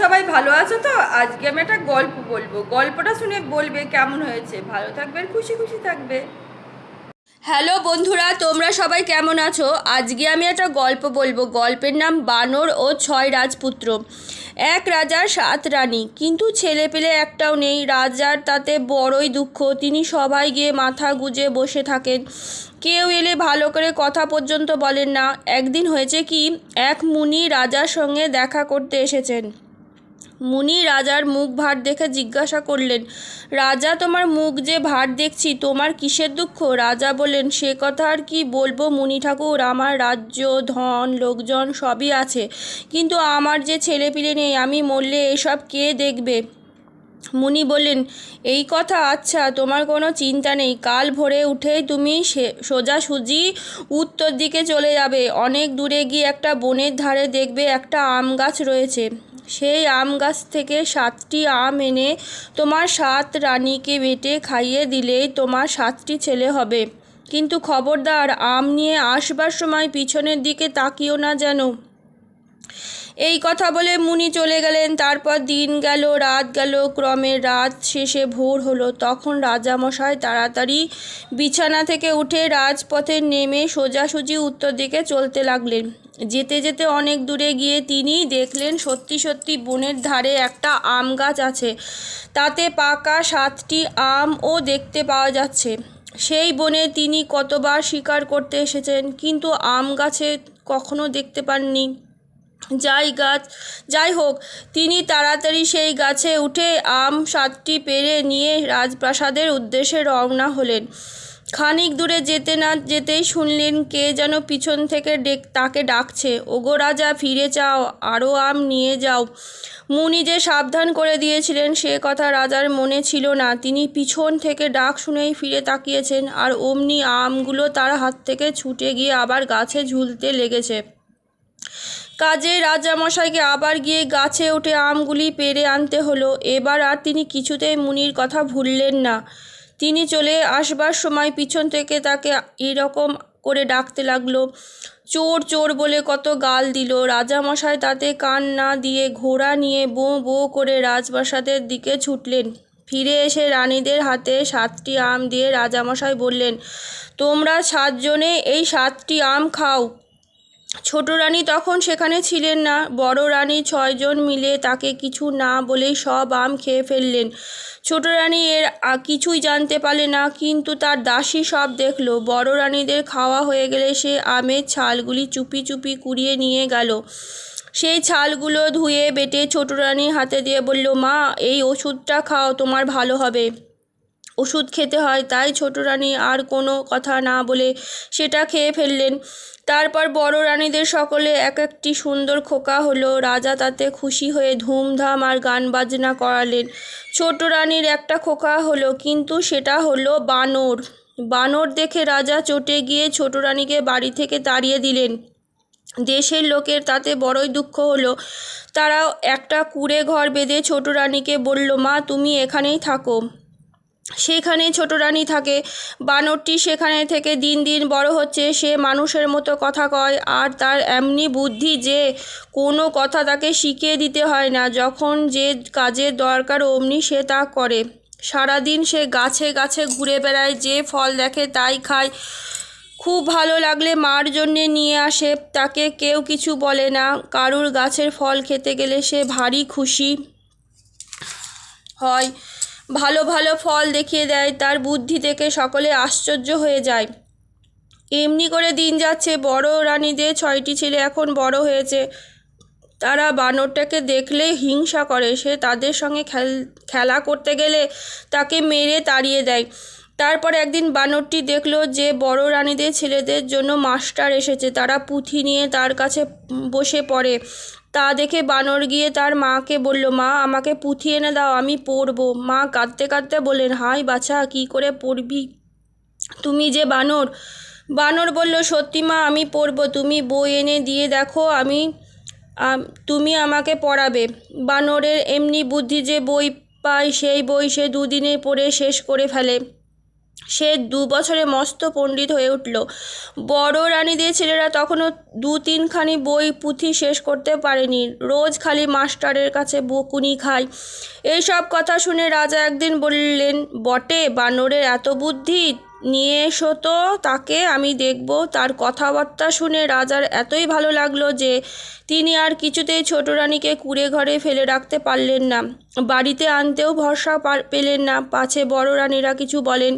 সবাই ভালো আছো তো? আজকে আমি একটা গল্প বলবো, গল্পটা শুনে বলবে কেমন হয়েছে। ভালো থাকবে আর খুশি খুশি থাকবে। হ্যালো বন্ধুরা, তোমরা সবাই কেমন আছো? আজকে আমি একটা গল্প বলবো। গল্পের নাম বানর ও ছয় রাজপুত্র। এক রাজার 7 রানী, কিন্তু ছেলে পেলে একটাও নেই। রাজার তাতে বড়ই দুঃখ। তিনি সবাই গিয়ে মাথা গুজে বসে থাকেন। কেউ এলে ভালো করে কথা পর্যন্ত বলেন না। একদিন হয়েছে কি, এক মুনি রাজার সঙ্গে দেখা করতে এসেছেন। মুনি রাজার মুখ ভার দেখে জিজ্ঞাসা করলেন, রাজা, তোমার মুখ যে ভার দেখছি, তোমার কিসের দুঃখ? রাজা বললেন, সে কথা আর কি বলবো মুনি ঠাকুর, আমার রাজ্য ধন লোকজন সবই আছে, কিন্তু আমার যে ছেলেপিলে নেই, আমি মরলে এসব কে দেখবে? মুনি বললেন, এই কথা, আচ্ছা, তোমার কোনো চিন্তা নেই। কাল ভোরে উঠেই তুমি সোজাসুজি উত্তর দিকে চলে যাবে। অনেক দূরে গিয়ে একটা বনের ধারে দেখবে একটা আম গাছ রয়েছে। সেই আম গাছ থেকে 7টি আম এনে তোমার 7 রানীকে বেটে খাইয়ে দিলেই তোমার 7টি ছেলে হবে। কিন্তু খবরদার, আম নিয়ে আসবার সময় পিছনের দিকে তাকিও না যেন। এই কথা বলে মুনি চলে গেলেন। তারপর দিন গেল, রাত গেল, ক্রমে রাত শেষে ভোর হলো। তখন রাজামশাই তাড়াতাড়ি বিছানা থেকে উঠে রাজপথে নেমে সোজাসুজি উত্তর দিকে চলতে লাগলেন। যেতে যেতে অনেক দূরে গিয়ে তিনি দেখলেন সত্যি সত্যি বনের ধারে একটা আম গাছ আছে। তাতে পাকা 7টি আমও দেখতে পাওয়া যাচ্ছে। সেই বনে তিনি কতবার শিকার করতে এসেছেন, কিন্তু আম গাছে কখনো দেখতে পাননি। যাই হোক, তিনি তাড়াতাড়ি সেই গাছে উঠে আম 7টি পেড়ে নিয়ে রাজপ্রাসাদের উদ্দেশ্যে রওনা হলেন। খানিক দূরে যেতে না যেতেই শুনলেন কে যেন পিছন থেকে তাকে ডাকছে, ওগো রাজা, ফিরে যাও, আরও আম নিয়ে যাও। মুনি যে সাবধান করে দিয়েছিলেন সে কথা রাজার মনে ছিল না। তিনি পিছন থেকে ডাক শুনেই ফিরে তাকিয়েছেন, আর অমনি আমগুলো তার হাত থেকে ছুটে গিয়ে আবার গাছে ঝুলতে লেগেছে। কাজে রাজামশাইকে আবার গিয়ে গাছে উঠে আমগুলি পেড়ে আনতে হলো। এবার আর তিনি কিছুতেই মুনির কথা ভুললেন না। তিনি চলে আসবার সময় পিছন থেকে তাকে এরকম করে ডাকতে লাগলো, চোর চোর বলে কত গাল দিল। রাজামশাই তাতে কান না দিয়ে ঘোড়া নিয়ে বোঁ বোঁ করে রাজপ্রাসাদের দিকে ছুটলেন। ফিরে এসে রানীদের হাতে 7টি আম দিয়ে রাজামশাই বললেন, তোমরা 7 জনে এই 7টি আম খাও। ছোট রানী তখন সেখানে ছিলেন না। বড় রানী 6 জন মিলে তাকে কিছু না বলেই সব আম খেয়ে ফেললেন। ছোট রানী এর কিছুই জানতে পারলে না, কিন্তু তার দাসী সব দেখলো। বড় রানীদের খাওয়া হয়ে গেলে সে আমের ছালগুলি চুপি চুপি কুড়িয়ে নিয়ে গেল। সেই ছালগুলো ধুয়ে বেটে ছোট রানীর হাতে দিয়ে বলল, মা, এই ওষুধটা খাও, তোমার ভালো হবে। ওষুধ খেতে হয়, তাই ছোট রানী আর কোনো কথা না বলে সেটা খেয়ে ফেললেন। তারপর বড় রানীদের সকলে এক একটি সুন্দর খোকা হলো। রাজা তাতে খুশি হয়ে ধুমধাম আর গান বাজনা করালেন। ছোট রানীর একটা খোকা হলো, কিন্তু সেটা হলো বানর। বানর দেখে রাজা চটে গিয়ে ছোট রানীকে বাড়ি থেকে তাড়িয়ে দিলেন। দেশের লোকের তাতে বড়ই দুঃখ হলো। তারা একটা কুঁড়ে ঘর বেঁধে ছোট রানীকে বলল, মা, তুমি এখানেই থাকো। সেখানেই ছোট রানী থাকে। বানরটি সেখানে থেকে দিন দিন বড় হচ্ছে। সে মানুষের মতো কথা কয়, আর তার এমনি বুদ্ধি যে কোনো কথা তাকে শিখিয়ে দিতে হয় না। যখন যে কাজের দরকার অমনি সে তা করে। সারাদিন সে গাছে গাছে ঘুরে বেড়ায়, যে ফল দেখে তাই খায়। খুব ভালো লাগলে মার জন্যে নিয়ে আসে, তাকে কেউ কিছু বলে না। কারুর গাছের ফল খেতে গেলে সে ভারী খুশি হয়, ভালো ভালো ফল দেখিয়ে দেয়। তার বুদ্ধি দেখে সকলে আশ্চর্য হয়ে যায়। এমনি করে দিন যাচ্ছে। বড় রানীদের 6টি ছেলে এখন বড় হয়েছে। তারা বানরটাকে দেখলেই হিংসা করে। সে তাদের সঙ্গে খেলা করতে গেলে তাকে মেরে তাড়িয়ে দেয়। তারপর একদিন বানরটি দেখলো যে বড় রানীদের ছেলেদের জন্য মাস্টার এসেছে। তারা পুঁথি নিয়ে তার কাছে বসে পড়ে। তা দেখে বানর গিয়ে তার মাকে বলল, মা, আমাকে পুঁথি এনে দাও, আমি পড়ব। মা কাঁদতে কাঁদতে বললেন, হাই বাছা, কি করে পড়বি? তুমি যে বানর। বানর বলল, সত্যি মা, আমি পড়ব। তুমি বই এনে দিয়ে দেখো, তুমি আমাকে পড়াবে। বানরের এমনি বুদ্ধি যে বই পায় সেই বই সে 2 দিনে পড়ে শেষ করে ফেলে। সে 2 বছরে মস্ত পণ্ডিত হয়ে উঠল। বড় রানীদের ছেলেরা তখনও 2-3খানি বই পুঁথি শেষ করতে পারেনি, রোজ খালি মাস্টারের কাছে বকুনি খায়। এইসব কথা শুনে রাজা একদিন বললেন, বটে, বানরের এত বুদ্ধি, নিয়ে এসো তো তাকে, আমি দেখব। তার কথাবার্তা শুনে রাজার এতই ভালো লাগলো যে তিনি আর কিছুতেই ছোট রানীকে কুঁড়ে ঘরে ফেলে রাখতে পারলেন না। বাড়িতে আনতেও ভরসা পেলেন না, পাছে বড় রানীরা কিছু বলেন।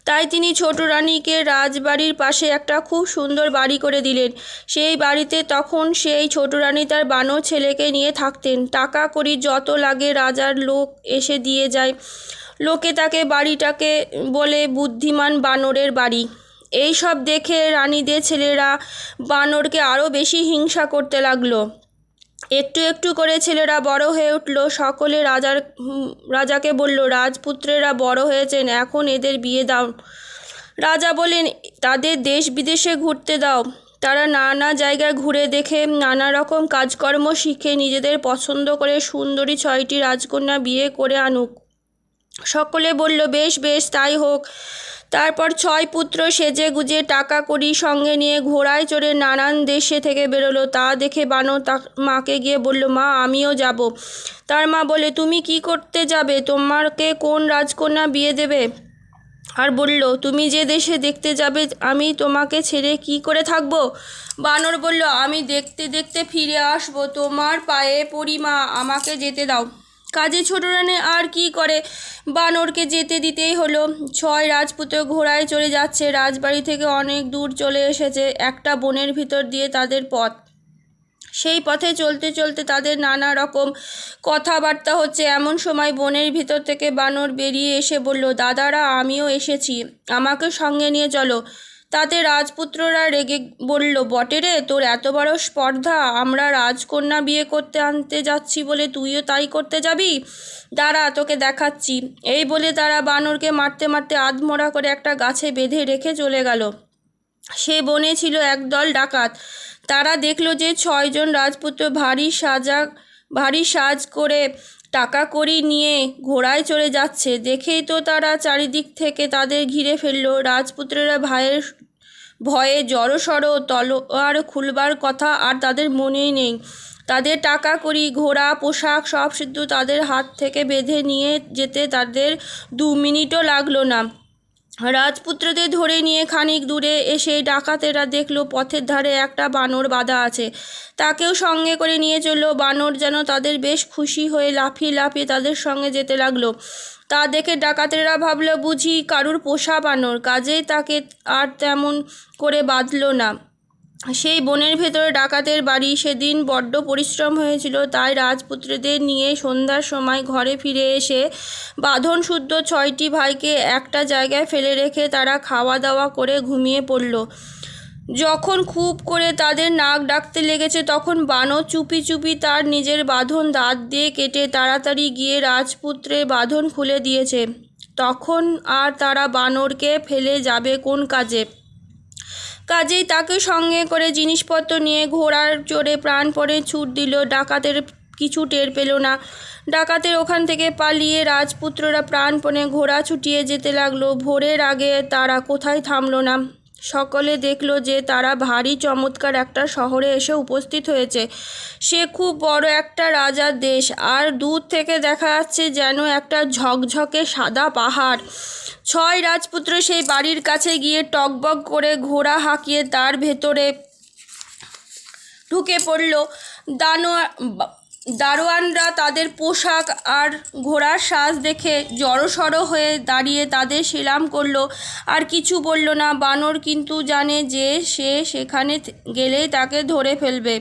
তাই তিনি ছোট রানীকে রাজবাড়ির পাশে একটা খুব সুন্দর বাড়ি করে দিলেন। সেই বাড়িতে তখন সেই ছোট রানী তার বানর ছেলেকে নিয়ে থাকতেন। টাকা কড়ি যত লাগে রাজার লোক এসে দিয়ে যায়। লোকে তাকে বাড়িটাকে বলে বুদ্ধিমান বানরের বাড়ি। এই সব দেখে রানীদের ছেলেরা বানরকে আরও বেশি হিংসা করতে লাগলো। একটু একটু করে ছেলেরা বড় হয়ে উঠল। সকলে রাজাকে বলল, রাজপুত্রেরা বড় হয়েছেন, এখন এদের বিয়ে দাও। রাজা বলেন, তাদের দেশ বিদেশে ঘুরতে দাও। তারা নানা জায়গায় ঘুরে দেখে, নানা রকম কাজকর্ম শিখে নিজেদের পছন্দ করে সুন্দরী 6টি রাজকন্যা বিয়ে করে আনুক। সকলে বলল, বেশ বেশ, তাই হোক। তারপর 6 পুত্র সেজে গুজে টাকা কড়ি সঙ্গে নিয়ে ঘোড়ায় চড়ে নানান দেশে থেকে বেরোলো। তা দেখে বানর তার মাকে গিয়ে বলল, মা, আমিও যাব। তার মা বলে, তুমি কি করতে যাবে? তোমাকে কোন রাজকন্যা বিয়ে দেবে? আর বলল, তুমি যে দেশে দেখতে যাবে আমি তোমাকে ছেড়ে কি করে থাকবো? বানর বলল, আমি দেখতে দেখতে ফিরে আসবো, তোমার পায়ে পড়ি মা, আমাকে যেতে দাও। কাজে ছোট রানী আর কি করে, বানরকে যেতে দিতেই হলো। 6 রাজপুত্র ঘোড়ায় চড়ে যাচ্ছে। রাজবাড়ি থেকে অনেক দূর চলে এসেছে। একটা বনের ভিতর দিয়ে তাদের পথ। সেই পথে চলতে চলতে তাদের নানা রকম কথাবার্তা হচ্ছে। এমন সময় বনের ভিতর থেকে বানর বেরিয়ে এসে বলল, দাদারা, আমিও এসেছি, আমাকে সঙ্গে নিয়ে চলো। তাতে রাজপুত্ররা রেগে বলল, বটে রে, তোর এত বড় স্পর্ধা, আমরা রাজকন্যা বিয়ে করতে আনতে যাচ্ছি বলে তুইও তাই করতে যাবি? দাঁড়া, তোকে দেখাচ্ছি। এই বলে তারা বানরকে মারতে মারতে আধমরা করে একটা গাছে বেঁধে রেখে চলে গেল। সে বনে ছিল একদল ডাকাত। তারা দেখলো যে 6 জন রাজপুত্র ভারী সাজ করে টাকা কড়ি নিয়ে ঘোড়ায় চড়ে যাচ্ছে। দেখেই তো তারা চারিদিক থেকে তাদের ঘিরে ফেললো। রাজপুত্রেরা ভয়ে জড়সড়, তলোয়ার খুলবার কথা আর তাদের মনেই নেই। তাদের টাকা কড়ি, ঘোড়া, পোশাক সব শুধু তাদের হাত থেকে বেঁধে নিয়ে যেতে তাদের 2 মিনিটও লাগলো না। রাজপুত্রদের ধরে নিয়ে খানিক দূরে এসে ডাকাতেরা দেখলো পথের ধারে একটা বানর বাঁধা আছে। তাকেও সঙ্গে করে নিয়ে চললো। বানর যেন তাদের বেশ খুশি হয়ে লাফিয়ে লাফিয়ে তাদের সঙ্গে যেতে লাগলো। তা দেখে ডাকাতেরা ভাবলো বুঝি কারুর পোষা বানর, কাজেই তাকে আর তেমন করে বাঁধলো না। সেই বনের ভেতরে ডাকাতের বাড়ি। সেদিন বড্ড পরিশ্রম হয়েছিল, তাই রাজপুত্রদের নিয়ে সন্ধ্যার সময় ঘরে ফিরে এসে বাঁধন শুদ্ধ 6টি ভাইকে একটা জায়গায় ফেলে রেখে তারা খাওয়া দাওয়া করে ঘুমিয়ে পড়ল। যখন খুব করে তাদের নাক ডাকতে লেগেছে তখন বানর চুপি চুপি তার নিজের বাঁধন দাঁত দিয়ে কেটে তাড়াতাড়ি গিয়ে রাজপুত্রের বাঁধন খুলে দিয়েছে। তখন আর তারা বানরকে ফেলে যাবে কোন কাজে? কাজেই তাকে সঙ্গে করে জিনিসপত্র নিয়ে ঘোড়ার চড়ে প্রাণপণে ছুট দিল। ডাকাতের কিছু টের পেল না। ডাকাতের ওখান থেকে পালিয়ে রাজপুত্ররা প্রাণপণে ঘোড়া ছুটিয়ে যেতে লাগলো। ভোরের আগে তারা কোথায় থামলো না। সকলে দেখলো যে তারা ভারী চমৎকার একটা শহরে এসে উপস্থিত হয়েছে। সে খুব বড় একটা রাজার দেশ, আর দূর থেকে দেখা যাচ্ছে যেন একটা ঝকঝকে সাদা পাহাড়। 6 রাজপুত্র সেই বাড়ির কাছে গিয়ে টকবক করে ঘোড়া হাঁকিয়ে তার ভেতরে ঢুকে পড়ল। দারোয়ানরা তাদের পোশাক আর ঘোড়ার সাজ দেখে জড়সড় হয়ে দাঁড়িয়ে তাদের সেলাম করলো, আর কিছু বলল না। বানর কিন্তু জানে যে সে সেখানে গেলেই তাকে ধরে ফেলবে।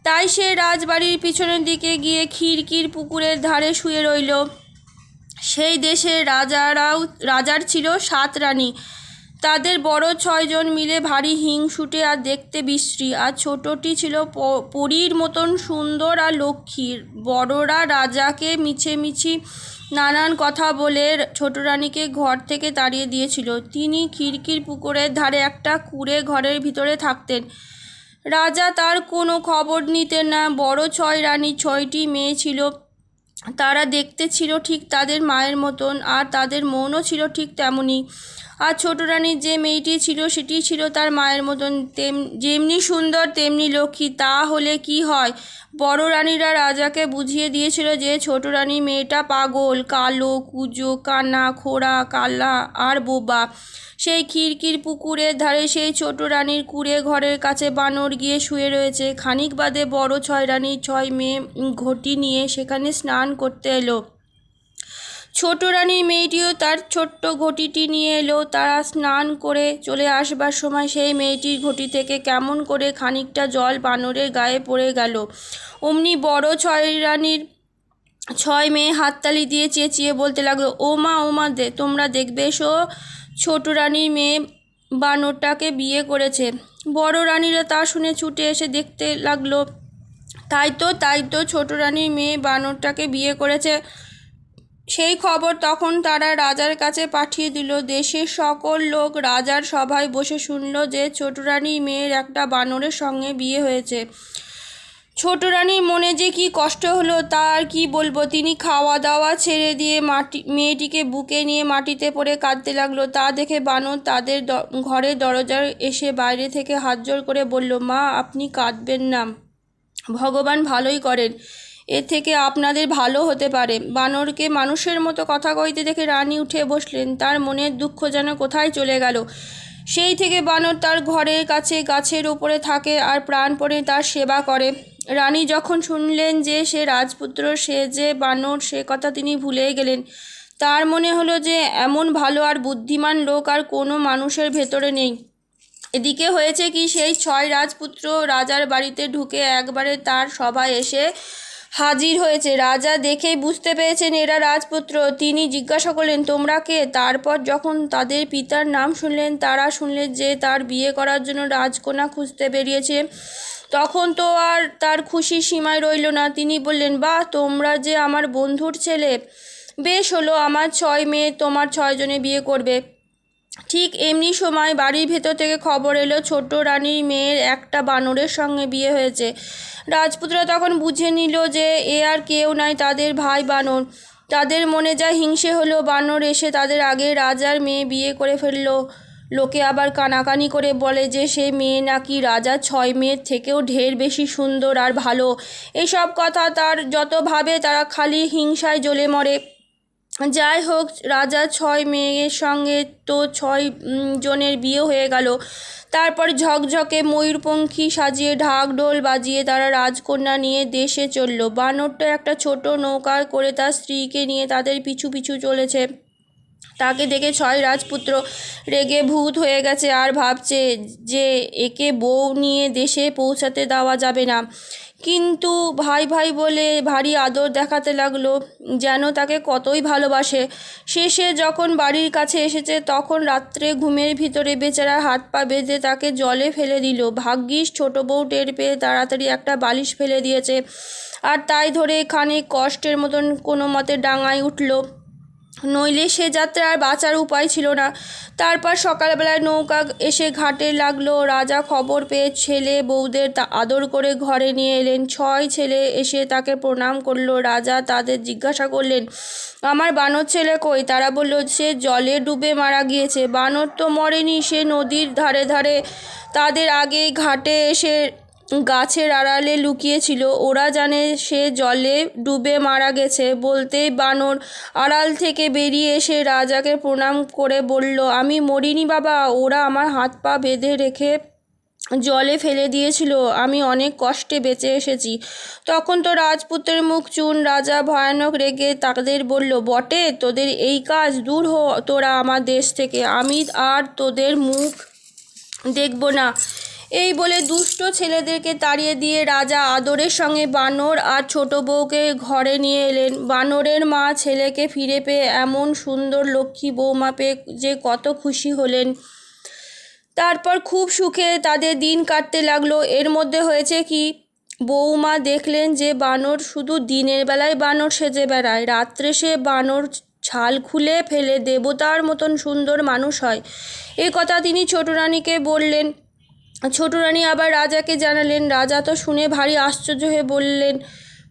তাই সে রাজবাড়ির পিছনের দিকে গিয়ে খিড়কির পুকুরের ধারে শুয়ে রইল। সেই দেশের রাজার ছিল 7 রানী। তাদের বড় 6 জন মিলে ভারী হিংসুটে আর দেখতে বিশ্রী, আর ছোটটি ছিল পরীর মতন সুন্দর আর লক্ষ্মীর। বড়রা রাজাকে মিছিমিছি নানান কথা বলে ছোট রানীকে ঘর থেকে তাড়িয়ে দিয়েছিল। তিনি খিড়কির পুকুরের ধারে একটা কুঁড়ে ঘরের ভিতরে থাকতেন। রাজা তার কোনো খবর নিতেন না। বড় 6 রানী 6টি মেয়ে ছিল। তারা দেখতে ছিল ঠিক তাদের মায়ের মতন, আর তাদের মনও ছিল ঠিক তেমনই। আর ছোট রানীর যে মেয়েটি ছিল সেটি ছিল তার মায়ের মতন, যেমনি সুন্দর তেমনি লক্ষ্মী। তা হলে কি হয়, বড় রানীরা রাজাকে বুঝিয়ে দিয়েছিল যে ছোট রানী মেয়েটা পাগল, কালো, কুজো, কানা, খোড়া, কালা আর বোবা। সেই খিড়কির পুকুরের ধারে সেই ছোট রানীর কুঁড়ে ঘরের কাছে বানর গিয়ে শুয়ে রয়েছে। খানিক বাদে বড় ছয় রানীর ছয় মেয়ে ঘটি নিয়ে সেখানে স্নান করতে এলো। ছোট রানীর মেয়েটিও তার ছোট্ট ঘটিটি নিয়ে এলো। তারা স্নান করে চলে আসবার সময় সেই মেয়েটির ঘটি থেকে কেমন করে খানিকটা জল বানরের গায়ে পড়ে গেল। অমনি বড় ছয় রানীর ছয় মেয়ে হাততালি দিয়ে চেঁচিয়ে বলতে লাগলো, ও মা দে, তোমরা দেখবে এসো, ছোট রানীর মেয়ে বানরটাকে বিয়ে করেছে। বড় রানীরা তা শুনে ছুটে এসে দেখতে লাগলো, তাই তো ছোট রানীর মেয়ে বানরটাকে বিয়ে করেছে। সেই খবর তখন তারা রাজার কাছে পাঠিয়ে দিল। দেশের সকল লোক রাজার সভায় বসে শুনল যে ছোট রানীর মেয়ের একটা বানরের সঙ্গে বিয়ে হয়েছে। ছোট রানীর মনে যে কি কষ্ট হলো তা আর কি বলবো। তিনি খাওয়া দাওয়া ছেড়ে দিয়ে মেয়েটিকে বুকে নিয়ে মাটিতে পড়ে কাঁদতে লাগলো। তা দেখে বানর তাদের ঘরের দরজায় এসে বাইরে থেকে হাত জোড় করে বলল, মা, আপনি কাঁদবেন না, ভগবান ভালোই করেন, এ থেকে আপনাদের ভালো হতে পারে। বানরকে মানুষের মতো কথা কইতে দেখে রানী উঠে বসলেন। তার মনের দুঃখ যেন কোথায় চলে গেল। সেই থেকে বানর তার ঘরের কাছে গাছের উপরে থাকে আর প্রাণপণে তার সেবা করে। রানী যখন শুনলেন যে সে রাজপুত্র, সে যে বানর, সে কথা তিনি ভুলেই গেলেন। তার মনে হলো যে এমন ভালো আর বুদ্ধিমান লোক আর কোনো মানুষের ভেতরে নেই। এদিকে হয়েছে কি, সেই ছয় রাজপুত্র রাজার বাড়িতে ঢুকে একবারে তার সভায় এসে হাজির হয়েছে। রাজা দেখেই বুঝতে পেরেছেন এরা রাজপুত্র। তিনি জিজ্ঞাসা করলেন, তোমরা কে? তারপর যখন তাদের পিতার নাম শুনলেন, তারা শুনলেন যে তার বিয়ে করার জন্য রাজকন্যা খুঁজতে বেরিয়েছে। তখন তো আর তার খুশির সীমায় রইল না। তিনি বললেন, বাহ, তোমরা যে আমার বন্ধুর ছেলে, বেশ হলো, আমার ছয় মেয়ে তোমার ছয়জনে বিয়ে করবে। ঠিক এমনি সময় বাড়ির ভেতর থেকে খবর এলো ছোট রানীর মেয়ের একটা বানরের সঙ্গে বিয়ে হয়েছে। রাজপুত্ররা তখন বুঝে নিল যে এ আর কেউ নয়, তাদের ভাই বানর। তাদের মনে যা হিংসে হলো, বানর এসে তাদের আগে রাজার মেয়ে বিয়ে করে ফেললো। লোকে আবার কানাকানি করে বলে যে সে মেয়ে নাকি রাজার ছয় মেয়ের থেকেও ঢের বেশি সুন্দর আর ভালো। এইসব কথা তার যত ভাবে তারা খালি হিংসায় জ্বলে মরে। যাই হোক, রাজার ছয় মেয়ের সঙ্গে তো ছয় জনের বিয়ে হয়ে গেল। তারপর ঝকঝকে ময়ূরপঙ্খী সাজিয়ে ঢাক ঢোল বাজিয়ে তারা রাজকন্যা নিয়ে দেশে চলল। বানরটা একটা ছোট নৌকা করে তার স্ত্রীকে নিয়ে তাদের পিছু পিছু চলেছে। তাকে দেখে ছয় রাজপুত্র রেগে ভূত হয়ে গেছে আর ভাবছে যে একে বউ নিয়ে দেশে পৌঁছাতে দেওয়া যাবে না। কিন্তু ভাই ভাই বলে ভারী আদর দেখাতে লাগলো, যেন তাকে কতই ভালোবাসে। শেষে যখন বাড়ির কাছে এসেছে তখন রাত্রে ঘুমের ভিতরে বেচারা হাত পা বেঁধে তাকে জলে ফেলে দিল। ভাগ্যিস ছোট বউ টের পেয়ে তাড়াতাড়ি একটা বালিশ ফেলে দিয়েছে, আর তাই ধরে খানিক কষ্টের মতন কোনো মতে ডাঙায় উঠল, নইলে সে যাত্রা আর বাঁচার উপায় ছিল না। তারপর সকালবেলায় নৌকা এসে ঘাটে লাগলো। রাজা খবর পেয়ে ছেলে বউদের আদর করে ঘরে নিয়ে এলেন। ছয় ছেলে এসে তাকে প্রণাম করলো। রাজা তাদের জিজ্ঞাসা করলেন, আমার বানর ছেলে কই? তারা বলল, সে জলে ডুবে মারা গিয়েছে। বানর তো মরেনি, সে নদীর ধারে ধারে তাদের আগেই ঘাটে এসে গাছের আড়ালে লুকিয়েছিল। ওরা জানে সে জলে ডুবে মারা গেছে। বলতেই বানর আড়াল থেকে বেরিয়ে এসে রাজাকে প্রণাম করে বলল, আমি মরিনি বাবা, ওরা আমার হাত পা বেঁধে রেখে জলে ফেলে দিয়েছিল, আমি অনেক কষ্টে বেঁচে এসেছি। তখন তো রাজপুত্রের মুখ চুন। রাজা ভয়ানক রেগে তাদের বলল, বটে, তোদের এই কাজ, দূর হ তোরা আমার দেশ থেকে, আমি আর তোদের মুখ দেখব না। এই বলে দুষ্ট ছেলেদেরকে তাড়িয়ে দিয়ে রাজা আদরের সঙ্গে বানর আর ছোট বউকে ঘরে নিয়ে এলেন। বানরের মা ছেলেকে ফিরে পেয়ে এমন সুন্দর লক্ষ্মী বৌমা পেয়ে যে কত খুশি হলেন। তারপর খুব সুখে তাদের দিন কাটতে লাগলো। এর মধ্যে হয়েছে কি, বৌমা দেখলেন যে বানর শুধু দিনের বেলায় বানর সেজে বেড়ায়, রাত্রে সে বানর ছাল খুলে ফেলে দেবতার মতন সুন্দর মানুষ হয়। এই কথা তিনি ছোট রানীকে বললেন। ছোট রানী আবার রাজাকে জানালেন। রাজা তো শুনে ভারী আশ্চর্য হয়ে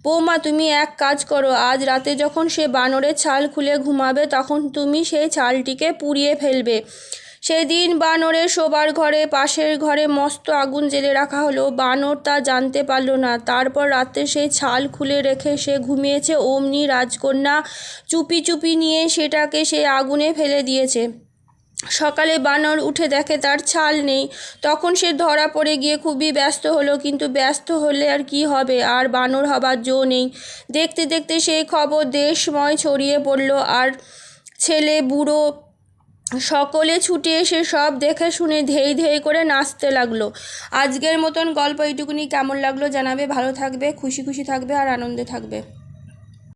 বৌমা, তুমি এক কাজ করো, আজ রাতে যখন সে বানরের ছাল খুলে ঘুমাবে তখন তুমি সেই ছালটিকে পুড়িয়ে ফেলবে। সেদিন বানরের শোবার ঘরে পাশের ঘরে মস্ত আগুন জ্বেলে রাখা হলো। বানর তা জানতে পারল না। তারপর রাতে সেই ছাল খুলে রেখে সে ঘুমিয়েছে। অমনি রাজকন্যা চুপি চুপি নিয়ে সেটাকে সেই আগুনে ফেলে দিয়েছে। সকালে বানর উঠে দেখে তার ছাল নেই। তখন সে ধরা পড়ে গিয়ে খুবই ব্যস্ত হলো, কিন্তু ব্যস্ত হলে আর কি হবে, আর বানর হবার জো নেই। দেখতে দেখতে সেই খবর দেশময় ছড়িয়ে পড়ল, আর ছেলে বুড়ো সকলে ছুটে এসে সব দেখে শুনে ধেই ধেই করে নাচতে লাগলো। আজকের মতন গল্প এইটুকুনি। কেমন লাগলো জানাবে। ভালো থাকবে, খুশি খুশি থাকবে আর আনন্দে থাকবে।